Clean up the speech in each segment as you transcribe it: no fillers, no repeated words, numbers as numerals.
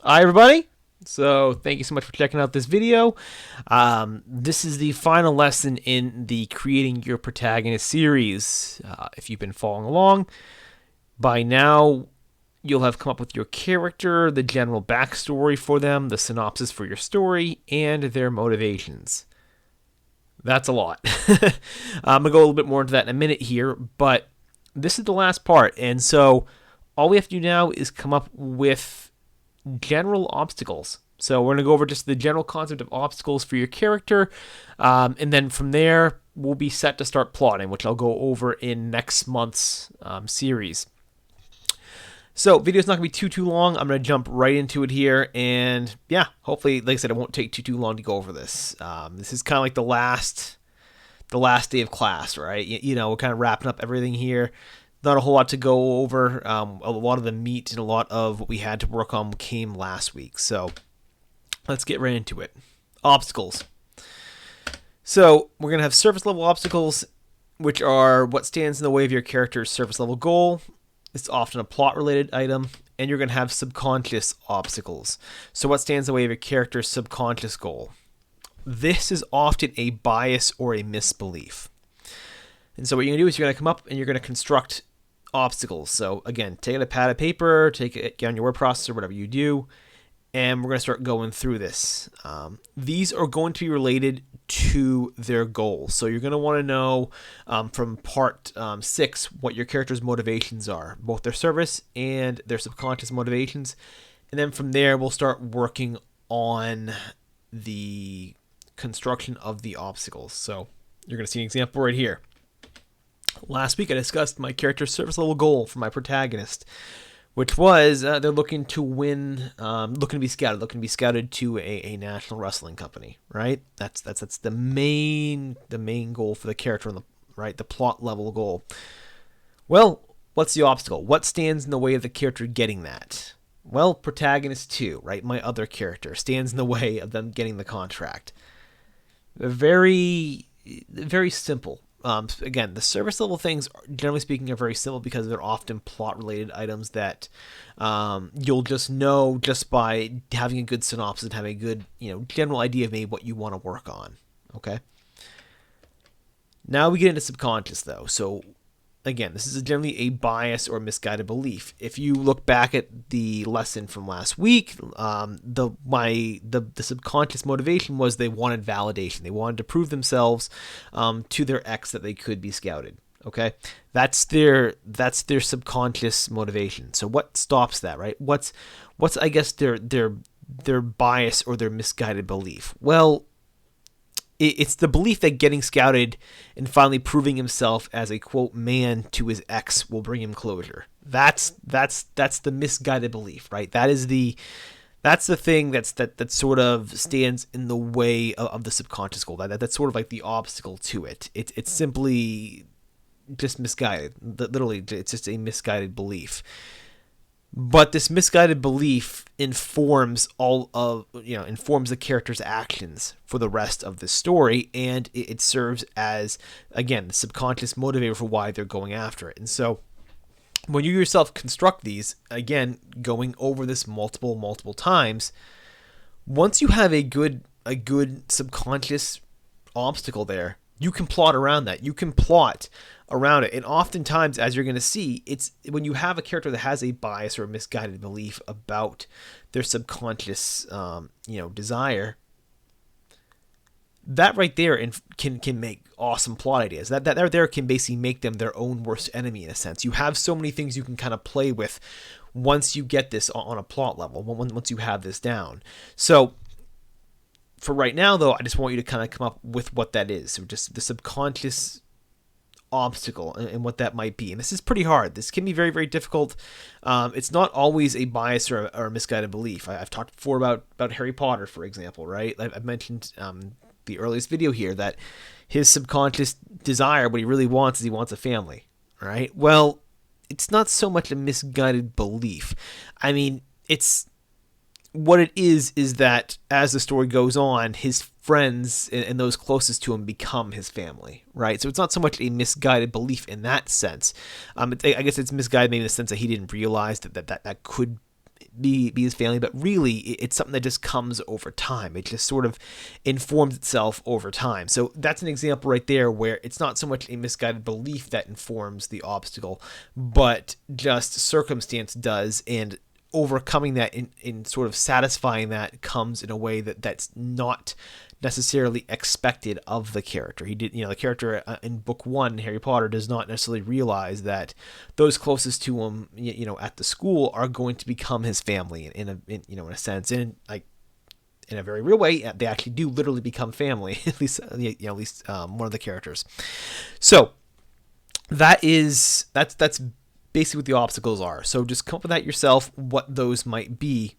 Hi, everybody. So thank you so much for checking out this video. This is the final lesson in the Creating Your Protagonist series. If you've been following along, by now you'll have come up with your character, the general backstory for them, the synopsis for your story, and their motivations. That's a lot. I'm going to go a little bit more into that in a minute here, but this is the last part. And so all we have to do now is come up with general obstacles. So we're going to go over just the general concept of obstacles for your character, and then from there we'll be set to start plotting, which I'll go over in next month's series. So video's not going to be too long. I'm going to jump right into it here, and yeah, hopefully, like I said, it won't take too long to go over this. This is kind of like the last day of class, right? You know, we're kind of wrapping up everything here. Not a whole lot to go over. A lot of the meat and a lot of what we had to work on came last week. So let's get right into it. Obstacles. So we're going to have surface level obstacles, which are what stands in the way of your character's surface level goal. It's often a plot related item. And you're going to have subconscious obstacles. So what stands in the way of your character's subconscious goal? This is often a bias or a misbelief. And so what you're going to do is you're going to come up and you're going to construct obstacles. So again, take a pad of paper, get on your word processor, whatever you do, and we're going to start going through this. These are going to be related to their goals. So you're going to want to know from part 6 what your character's motivations are, both their service and their subconscious motivations. And then from there, we'll start working on the construction of the obstacles. So you're going to see an example right here. Last week I discussed my character's service level goal for my protagonist, which was they're looking to win, looking to be scouted to a national wrestling company, right? That's the main goal for the character, right? The plot level goal. Well, what's the obstacle? What stands in the way of the character getting that? Well, Protagonist 2, right? My other character stands in the way of them getting the contract. Very simple. Again, the service level things, generally speaking, are very simple because they're often plot-related items that you'll just know just by having a good synopsis and having a good, general idea of maybe what you want to work on. Okay. Now we get into subconscious, though. So again, this is generally a bias or misguided belief. If you look back at the lesson from last week, the subconscious motivation was they wanted validation. They wanted to prove themselves to their ex that they could be scouted. Okay, that's their subconscious motivation. So what stops that, right? What's I guess their bias or their misguided belief? Well, it's the belief that getting scouted and finally proving himself as a quote man to his ex will bring him closure. That's the misguided belief, right? That's the thing that sort of stands in the way of the subconscious goal. That's sort of like the obstacle to it. It's simply just misguided. Literally, it's just a misguided belief. But this misguided belief informs informs the character's actions for the rest of the story, and it serves as, again, the subconscious motivator for why they're going after it. And so when you yourself construct these, again, going over this multiple times, once you have a good subconscious obstacle there, you can plot around that. You can plot around it. And oftentimes, as you're going to see, it's when you have a character that has a bias or a misguided belief about their subconscious, desire, that right there can make awesome plot ideas. That right there can basically make them their own worst enemy in a sense. You have so many things you can kind of play with once you get this on a plot level, once you have this down. So for right now, though, I just want you to kind of come up with what that is. So just the subconscious obstacle and what that might be. And this is pretty hard. This can be very, very difficult. It's not always a bias or a misguided belief. I've talked before about Harry Potter, for example, right? I've mentioned the earliest video here that his subconscious desire, what he really wants is he wants a family, right? Well, it's not so much a misguided belief. I mean, it's what it is that as the story goes on, his friends and those closest to him become his family, right? So it's not so much a misguided belief in that sense. I guess it's misguided maybe in the sense that he didn't realize that could be his family, but really it's something that just comes over time. It just sort of informs itself over time. So that's an example right there where it's not so much a misguided belief that informs the obstacle, but just circumstance does, and overcoming that in sort of satisfying that comes in a way that's not necessarily expected of the character. The character in book 1, Harry Potter, does not necessarily realize that those closest to him, at the school, are going to become his family in a sense, and like in a very real way, they actually do literally become family. At least one of the characters. So that's basically what the obstacles are. So just come up with that yourself, what those might be,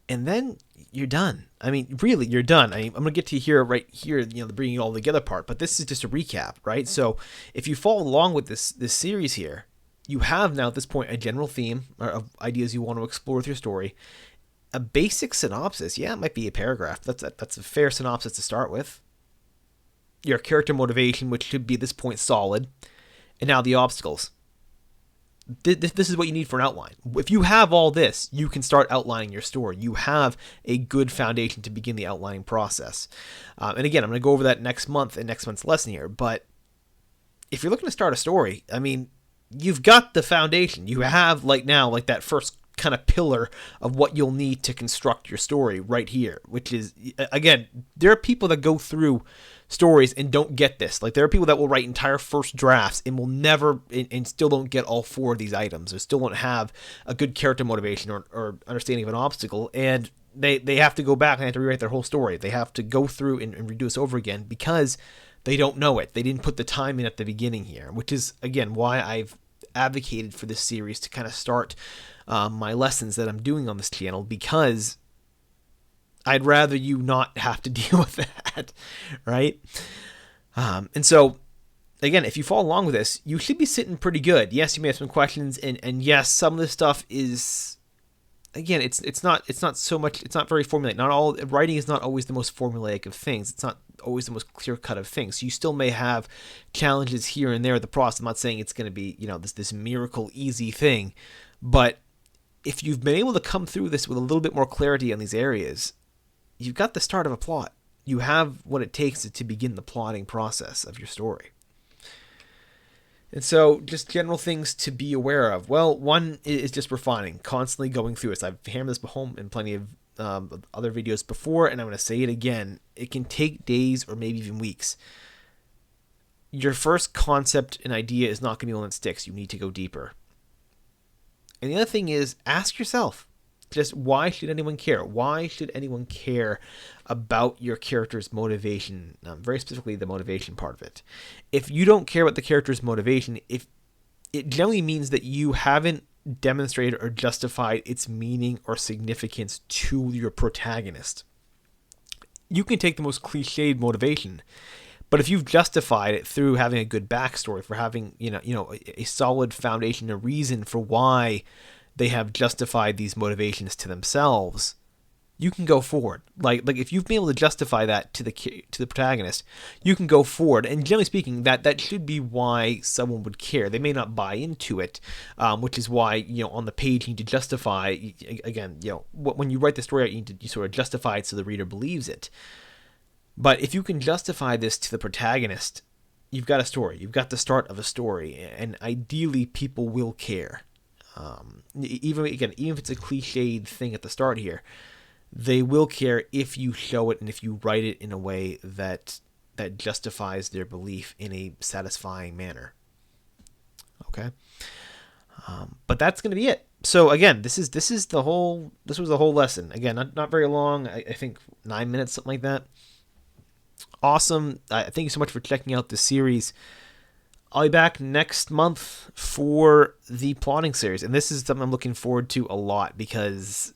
and then you're done. I mean, really, you're done. I'm going to get to right here, the bringing it all together part, but this is just a recap, right? So if you follow along with this series here, you have now at this point a general theme of ideas you want to explore with your story. A basic synopsis, it might be a paragraph. That's a fair synopsis to start with. Your character motivation, which should be at this point solid, and now the obstacles. This is what you need for an outline. If you have all this, you can start outlining your story. You have a good foundation to begin the outlining process. And again, I'm going to go over that next month in next month's lesson here. But if you're looking to start a story, I mean, you've got the foundation. You have that first kind of pillar of what you'll need to construct your story right here, which is, again, there are people that go through stories and don't get this. Like, there are people that will write entire first drafts and will never and still don't get all 4 of these items, or still won't have a good character motivation or understanding of an obstacle, and they have to go back and have to rewrite their whole story. They have to go through and redo this over again because they don't know it. They didn't put the time in at the beginning here, which is, again, why I've advocated for this series to kind of start my lessons that I'm doing on this channel, because I'd rather you not have to deal with that, right? And so, again, if you follow along with this, you should be sitting pretty good. Yes, you may have some questions, and yes, some of this stuff is, again, it's not so much, it's not very formulaic. Not all writing is not always the most formulaic of things. It's not always the most clear cut of things. So you still may have challenges here and there in the process. I'm not saying it's going to be, this miracle easy thing, but if you've been able to come through this with a little bit more clarity on these areas, you've got the start of a plot. You have what it takes to begin the plotting process of your story. And so, just general things to be aware of. Well, one is just refining, constantly going through this. I've hammered this home in plenty of other videos before, and I'm going to say it again. It can take days or maybe even weeks. Your first concept and idea is not going to be one that sticks. You need to go deeper. And the other thing is, ask yourself, just why should anyone care? Why should anyone care about your character's motivation? Very specifically, the motivation part of it. If you don't care about the character's motivation, if it generally means that you haven't demonstrated or justified its meaning or significance to your protagonist. You can take the most cliched motivation, but if you've justified it through having a good backstory, for having a solid foundation, a reason for why they have justified these motivations to themselves, you can go forward. Like if you've been able to justify that to the protagonist, you can go forward. And generally speaking, that should be why someone would care. They may not buy into it, which is why on the page you need to justify. Again, when you write the story out, you sort of justify it so the reader believes it. But if you can justify this to the protagonist, you've got a story. You've got the start of a story, and ideally, people will care. Even if it's a cliched thing at the start here, they will care if you show it and if you write it in a way that justifies their belief in a satisfying manner. Okay, but that's going to be it. So again, this was the whole lesson. Again, not very long. I think 9 minutes, something like that. Awesome. Thank you so much for checking out this series. I'll be back next month for the plotting series. And this is something I'm looking forward to a lot, because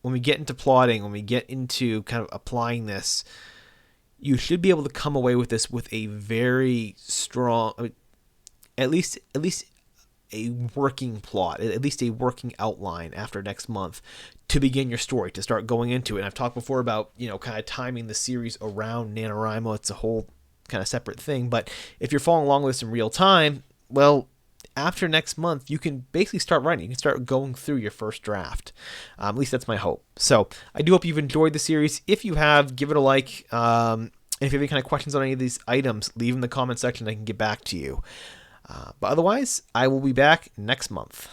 when we get into plotting, when we get into kind of applying this, you should be able to come away with this with a very strong, at least a working plot, at least a working outline after next month to begin your story, to start going into it. And I've talked before about, kind of timing the series around NaNoWriMo. It's a whole kind of separate thing. But if you're following along with this in real time, well, after next month, you can basically start writing. You can start going through your first draft. At least that's my hope. So I do hope you've enjoyed the series. If you have, give it a like. And if you have any kind of questions on any of these items, leave in the comment section. I can get back to you. But otherwise, I will be back next month.